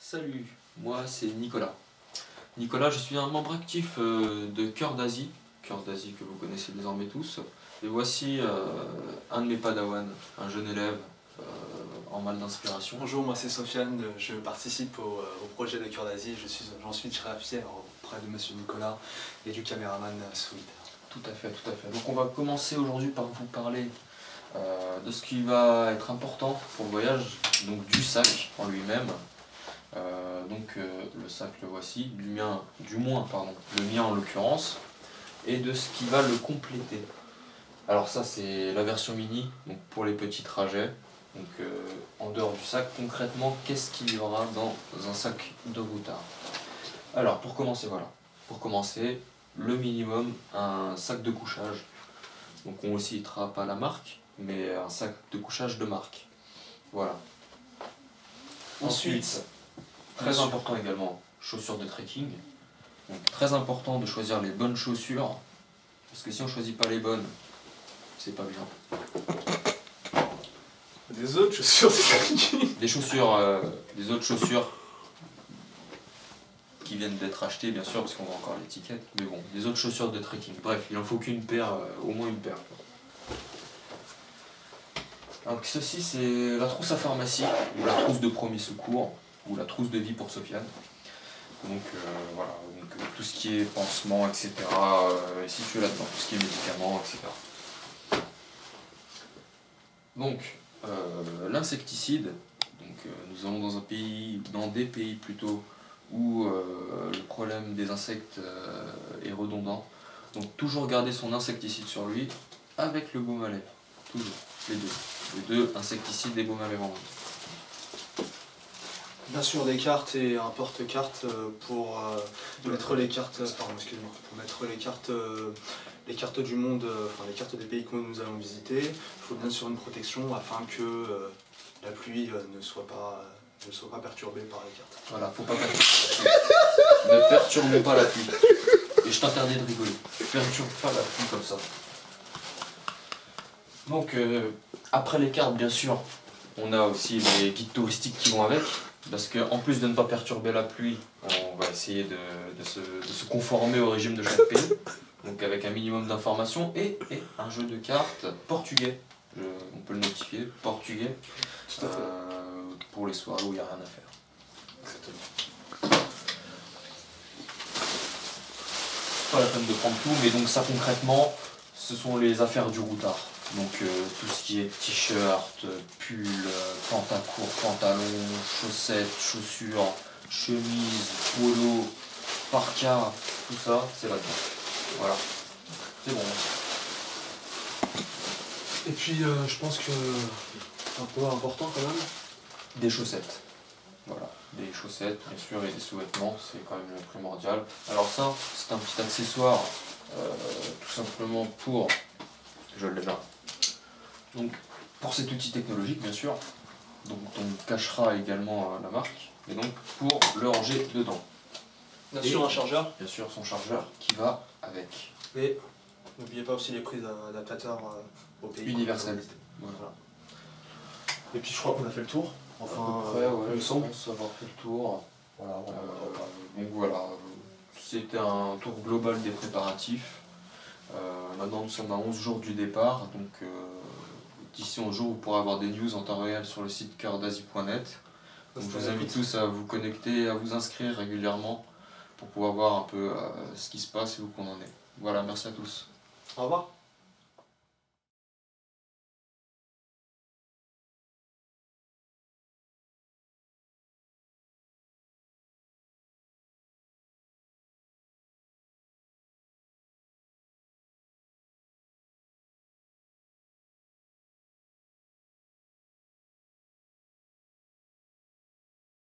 Salut, moi c'est Nicolas. Nicolas, je suis un membre actif de Cœur d'Asie que vous connaissez désormais tous. Et voici un de mes padawans, un jeune élève en mal d'inspiration. Bonjour, moi c'est Sofiane, je participe au projet de Cœur d'Asie, j'en suis très fier auprès de monsieur Nicolas et du caméraman Sweet. Tout à fait, tout à fait. Donc on va commencer aujourd'hui par vous parler de ce qui va être important pour le voyage, donc du sac en lui-même. Le sac le voici, du moins le mien en l'occurrence, et de ce qui va le compléter. Alors ça c'est la version mini, donc pour les petits trajets. Donc en dehors du sac, concrètement, qu'est-ce qu'il y aura dans un sac de routard? Alors pour commencer, voilà. Pour commencer, le minimum, un sac de couchage. Donc on ne citera pas la marque, mais un sac de couchage de marque. Voilà. Ensuite, très important également, chaussures de trekking. Donc très important de choisir les bonnes chaussures, parce que si on ne choisit pas les bonnes, c'est pas bien. Des autres chaussures de trekking. Des autres chaussures qui viennent d'être achetées bien sûr, parce qu'on voit encore l'étiquette, mais bon, des autres chaussures de trekking. Bref, il en faut qu'une paire, au moins une paire. Donc ceci c'est la trousse à pharmacie, ou la trousse de premier secours, ou la trousse de vie pour Sofiane. Donc voilà, donc, tout ce qui est pansement, etc. est situé là-dedans, tout ce qui est médicaments, etc. Donc l'insecticide, donc nous allons dans des pays plutôt où le problème des insectes est redondant. Donc toujours garder son insecticide sur lui avec le baume à lèvres, toujours, les deux insecticides et baume à lèvres en même. Bien sûr des cartes et un porte-cartes pour mettre les cartes, pour mettre les cartes du monde, les cartes des pays que nous allons visiter. Il faut bien sûr une protection afin que la pluie ne soit pas perturbée par les cartes. Voilà, faut pas perturber. Ne perturbe pas la pluie. Et je t'interdis de rigoler. Ne perturbe pas la pluie comme ça. Donc après les cartes, bien sûr, on a aussi les guides touristiques qui vont avec. Parce qu'en plus de ne pas perturber la pluie, on va essayer de se conformer au régime de chaque pays. Donc avec un minimum d'informations et un jeu de cartes portugais. On peut le notifier, portugais. Tout à fait. Pour les soirées où il n'y a rien à faire. Exactement. C'est pas la peine de prendre tout, mais donc ça concrètement, ce sont les affaires du routard. Donc tout ce qui est t-shirt, pull, pantacourt, pantalon, chaussettes, chaussures, chemise, polo, parka, tout ça, c'est là-dedans. Voilà. C'est bon. Et puis je pense que un point important quand même. Des chaussettes. Voilà. Des chaussettes, bien sûr, et des sous-vêtements, c'est quand même le primordial. Alors ça, c'est un petit accessoire, tout simplement pour... Je l'ai là. Donc, pour cet outil technologique, bien sûr, donc on cachera également la marque, et donc pour le ranger dedans. Bien sûr un chargeur. Bien sûr son chargeur qui va avec. Et n'oubliez pas aussi les prises adaptateurs au pays. Universel. Voilà. Et puis je crois qu'on a fait le tour. Enfin, il me semble avoir fait le tour. Voilà, donc voilà, c'était un tour global des préparatifs. Maintenant nous sommes à 11 jours du départ, donc d'ici 11 jours vous pourrez avoir des news en temps réel sur le site coeurdasie.net. Je vous invite tous à vous connecter, à vous inscrire régulièrement pour pouvoir voir un peu ce qui se passe et où qu'on en est. Voilà, merci à tous. Au revoir.